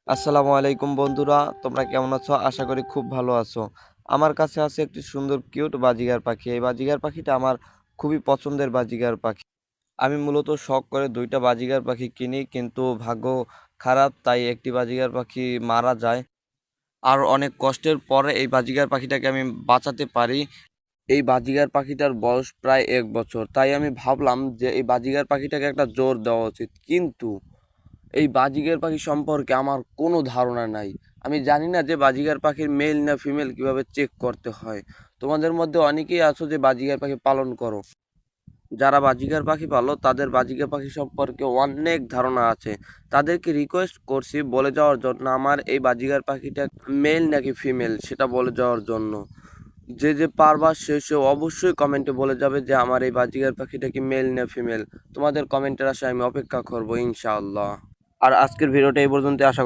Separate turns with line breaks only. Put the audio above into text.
আসসালামু আলাইকুম বন্ধুরা, তোমরা কেমন আছো? আশা করি খুব ভালো আছো। আমার কাছে আছে একটি সুন্দর কিউট বাজিগার পাখি। এই বাজিগার পাখিটা আমার খুবই পছন্দের বাজিগার পাখি। আমি মূলত শখ করে ২টা বাজিগার পাখি কিনি, কিন্তু ভাগ্য খারাপ, তাই একটি বাজিগার পাখি মারা যায়। আর অনেক কষ্টের পরে এই বাজিগার পাখিটাকে আমি বাঁচাতে পারি। এই বাজিগার পাখিটার বয়স প্রায় ১ বছর। তাই আমি ভাবলাম যে এই বাজিগার পাখিটাকে একটা জোর দেওয়া উচিত। কিন্তু এই বাজিগার পাখি সম্পর্কে আমার কোনো ধারণা নাই। আমি জানি না যে বাজিগার পাখির মেল না ফিমেল কিভাবে চেক করতে হয়। তোমাদের মধ্যে অনেকেই আছো যে বাজিগার পাখি পালন করো। যারা বাজিগার পাখি পালো তাদের বাজিগার পাখি সম্পর্কে অনেক ধারণা আছে। তাদেরকে রিকোয়েস্ট করছি বলে যাওয়ার জন্য আমার এই বাজিগার পাখিটা মেল নাকি ফিমেল সেটা বলে যাওয়ার জন্য। যে পারবা সে অবশ্যই কমেন্টে বলে যাবে যে আমার এই বাজিগার পাখিটা কি মেল না ফিমেল। তোমাদের কমেন্টের আশায় আমি অপেক্ষা করবো ইনশাআল্লাহ। আর আজকের ভিডিওটা এই পর্যন্ত। আশা